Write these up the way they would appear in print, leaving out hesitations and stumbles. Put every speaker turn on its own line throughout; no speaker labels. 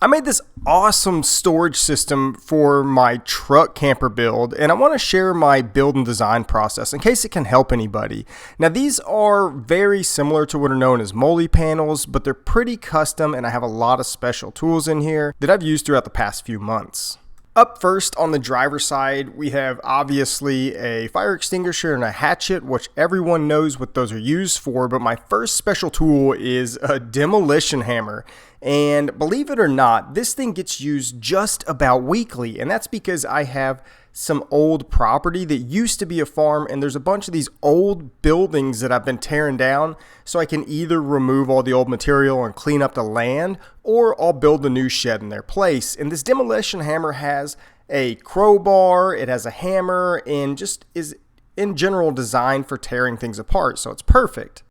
I made this awesome storage system for my truck camper build, and I want to share my build and design process in case it can help anybody. Now, these are very similar to what are known as Molle panels, but they're pretty custom, and I have a lot of special tools in here that I've used throughout the past few months. Up first on the driver's side, we have obviously a fire extinguisher and a hatchet, which everyone knows what those are used for, but my first special tool is a demolition hammer. And believe it or not, this thing gets used just about weekly, and that's because I have some old property that used to be a farm, and there's a bunch of these old buildings that I've been tearing down, so I can either remove all the old material and clean up the land, or I'll build a new shed in their place. And this demolition hammer has a crowbar, it has a hammer, and just is in general designed for tearing things apart, so it's perfect.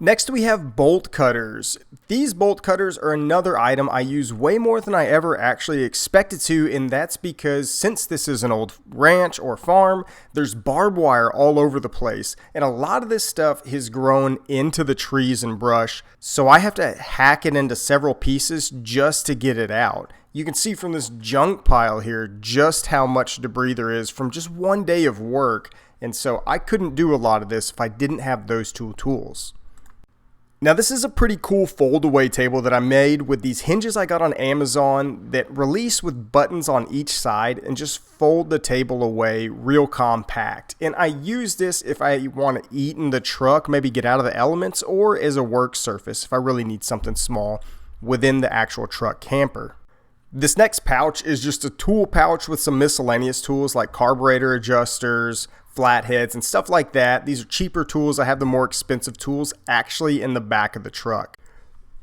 Next, we have bolt cutters. These bolt cutters are another item I use way more than I ever actually expected to, and that's because since this is an old ranch or farm, there's barbed wire all over the place, and a lot of this stuff has grown into the trees and brush, so I have to hack it into several pieces just to get it out. You can see from this junk pile here just how much debris there is from just one day of work, and so I couldn't do a lot of this if I didn't have those two tools. Now, this is a pretty cool fold-away table that I made with these hinges I got on Amazon that release with buttons on each side and just fold the table away real compact. And I use this if I want to eat in the truck, maybe get out of the elements, or as a work surface if I really need something small within the actual truck camper. This next pouch is just a tool pouch with some miscellaneous tools like carburetor adjusters, flatheads, and stuff like that. These are cheaper tools. I have the more expensive tools actually in the back of the truck.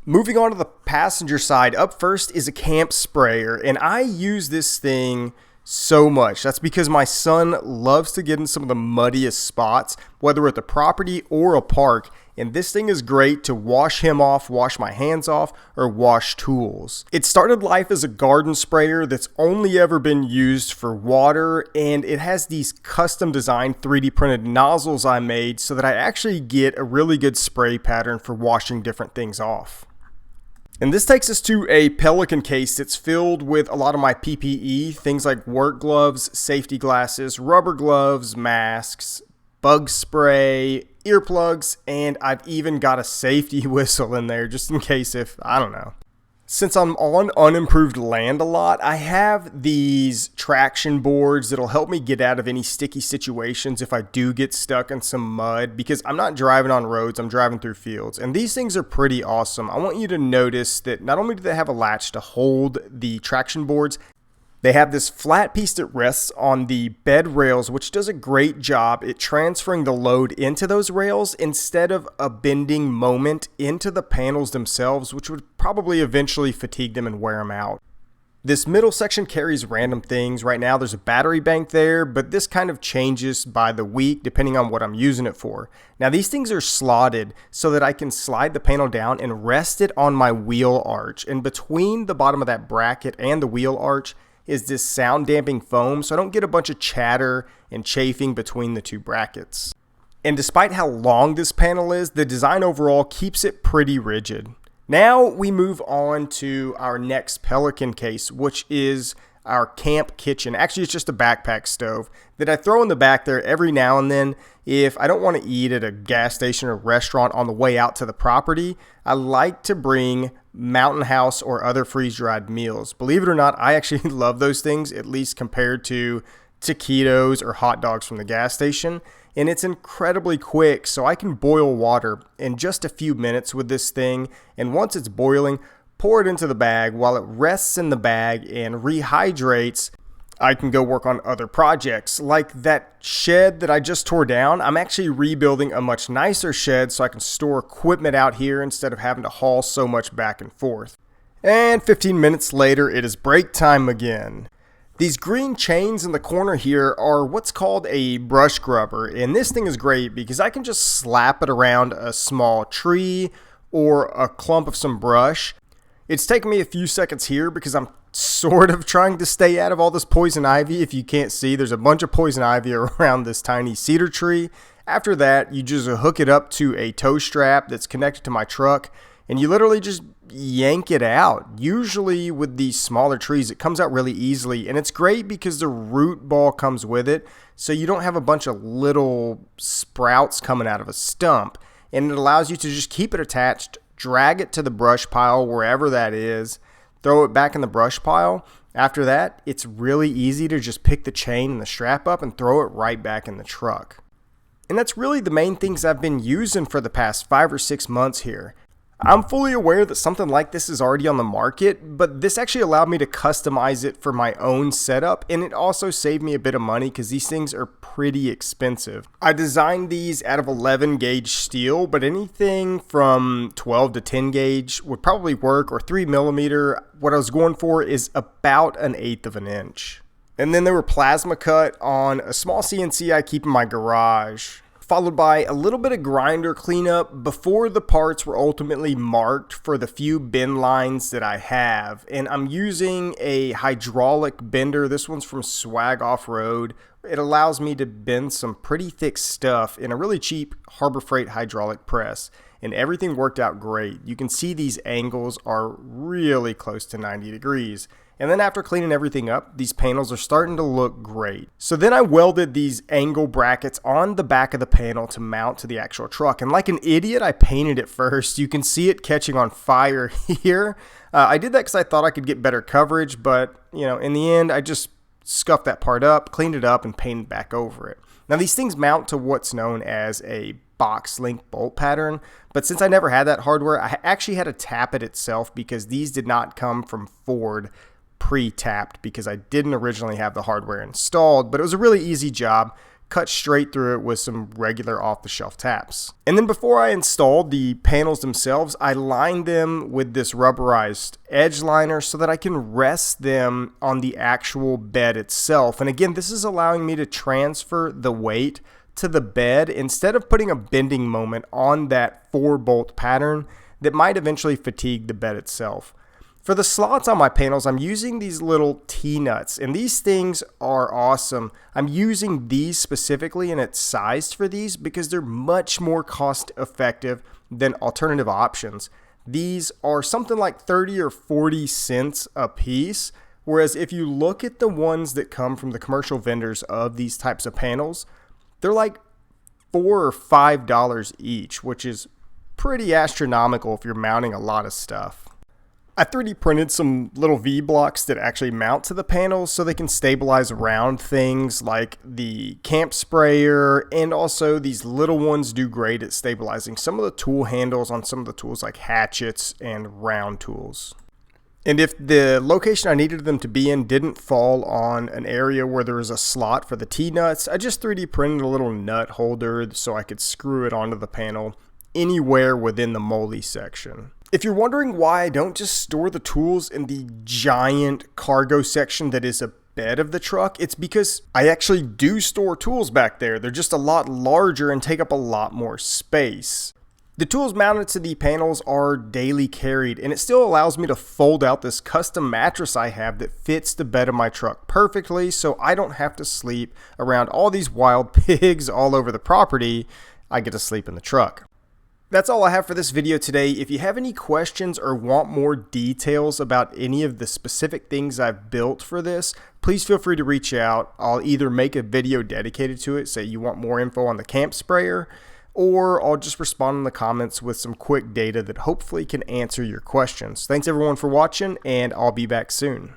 Moving on to the passenger side, up first is a camp sprayer, and I use this thing so much. That's because my son loves to get in some of the muddiest spots, whether at the property or a park, and this thing is great to wash him off, wash my hands off, or wash tools. It started life as a garden sprayer that's only ever been used for water, and it has these custom designed 3D printed nozzles I made so that I actually get a really good spray pattern for washing different things off. And this takes us to a Pelican case that's filled with a lot of my PPE, things like work gloves, safety glasses, rubber gloves, masks, bug spray, earplugs, and I've even got a safety whistle in there just in case if, I don't know. Since I'm on unimproved land a lot, I have these traction boards that'll help me get out of any sticky situations if I do get stuck in some mud, because I'm not driving on roads, I'm driving through fields. And these things are pretty awesome. I want you to notice that not only do they have a latch to hold the traction boards, they have this flat piece that rests on the bed rails, which does a great job at transferring the load into those rails instead of a bending moment into the panels themselves, which would probably eventually fatigue them and wear them out. This middle section carries random things. Right now there's a battery bank there, but this kind of changes by the week depending on what I'm using it for. Now these things are slotted so that I can slide the panel down and rest it on my wheel arch. And between the bottom of that bracket and the wheel arch is this sound damping foam, so I don't get a bunch of chatter and chafing between the two brackets. And despite how long this panel is, the design overall keeps it pretty rigid. Now we move on to our next Pelican case, which is our camp kitchen. Actually, it's just a backpack stove that I throw in the back there every now and then. If I don't want to eat at a gas station or restaurant on the way out to the property, I like to bring Mountain House or other freeze-dried meals. Believe it or not, I actually love those things, at least compared to taquitos or hot dogs from the gas station. And it's incredibly quick, so I can boil water in just a few minutes with this thing. And once it's boiling, pour it into the bag. While it rests in the bag and rehydrates, I can go work on other projects. Like that shed that I just tore down, I'm actually rebuilding a much nicer shed so I can store equipment out here instead of having to haul so much back and forth. And 15 minutes later, it is break time again. These green chains in the corner here are what's called a brush grubber, and this thing is great because I can just slap it around a small tree or a clump of some brush. It's taken me a few seconds here because I'm sort of trying to stay out of all this poison ivy. If you can't see, there's a bunch of poison ivy around this tiny cedar tree. After that, you just hook it up to a tow strap that's connected to my truck, and you literally just yank it out. Usually with these smaller trees, it comes out really easily, and it's great because the root ball comes with it, so you don't have a bunch of little sprouts coming out of a stump, and it allows you to just keep it attached, drag it to the brush pile wherever that is, throw it back in the brush pile. After that, it's really easy to just pick the chain and the strap up and throw it right back in the truck. And that's really the main things I've been using for the past 5 or 6 months here. I'm fully aware that something like this is already on the market, but this actually allowed me to customize it for my own setup, and it also saved me a bit of money because these things are pretty expensive. I designed these out of 11 gauge steel, but anything from 12 to 10 gauge would probably work, or 3mm. What I was going for is about 1/8 of an inch. And then they were plasma cut on a small CNC I keep in my garage, followed by a little bit of grinder cleanup before the parts were ultimately marked for the few bend lines that I have. And I'm using a hydraulic bender. This one's from Swag Off-Road. It allows me to bend some pretty thick stuff in a really cheap Harbor Freight hydraulic press. And everything worked out great. You can see these angles are really close to 90 degrees. And then after cleaning everything up, these panels are starting to look great. So then I welded these angle brackets on the back of the panel to mount to the actual truck. And like an idiot, I painted it first. You can see it catching on fire here. I did that because I thought I could get better coverage, but in the end, I just scuffed that part up, cleaned it up, and painted back over it. Now these things mount to what's known as a box link bolt pattern, but since I never had that hardware, I actually had to tap it itself because these did not come from Ford pre-tapped because I didn't originally have the hardware installed, but it was a really easy job. Cut straight through it with some regular off-the-shelf taps. And then before I installed the panels themselves, I lined them with this rubberized edge liner so that I can rest them on the actual bed itself. And again, this is allowing me to transfer the weight to the bed instead of putting a bending moment on that 4-bolt pattern that might eventually fatigue the bed itself. For the slots on my panels, I'm using these little Tnuts, and these things are awesome. I'm using these specifically, and it's sized for these because they're much more cost effective than alternative options. These are something like 30 or 40 cents a piece, whereas if you look at the ones that come from the commercial vendors of these types of panels, they're like $4 or $5 each, which is pretty astronomical if you're mounting a lot of stuff. I 3D printed some little V-blocks that actually mount to the panels so they can stabilize around things like the camp sprayer, and also these little ones do great at stabilizing some of the tool handles on some of the tools like hatchets and round tools. And if the location I needed them to be in didn't fall on an area where there was a slot for the T-nuts, I just 3D printed a little nut holder so I could screw it onto the panel anywhere within the Molle section. If you're wondering why I don't just store the tools in the giant cargo section that is a bed of the truck, it's because I actually do store tools back there. They're just a lot larger and take up a lot more space. The tools mounted to the panels are daily carried, and it still allows me to fold out this custom mattress I have that fits the bed of my truck perfectly, so I don't have to sleep around all these wild pigs all over the property. I get to sleep in the truck. That's all I have for this video today. If you have any questions or want more details about any of the specific things I've built for this, please feel free to reach out. I'll either make a video dedicated to it, say you want more info on the camp sprayer, or I'll just respond in the comments with some quick data that hopefully can answer your questions. Thanks everyone for watching, and I'll be back soon.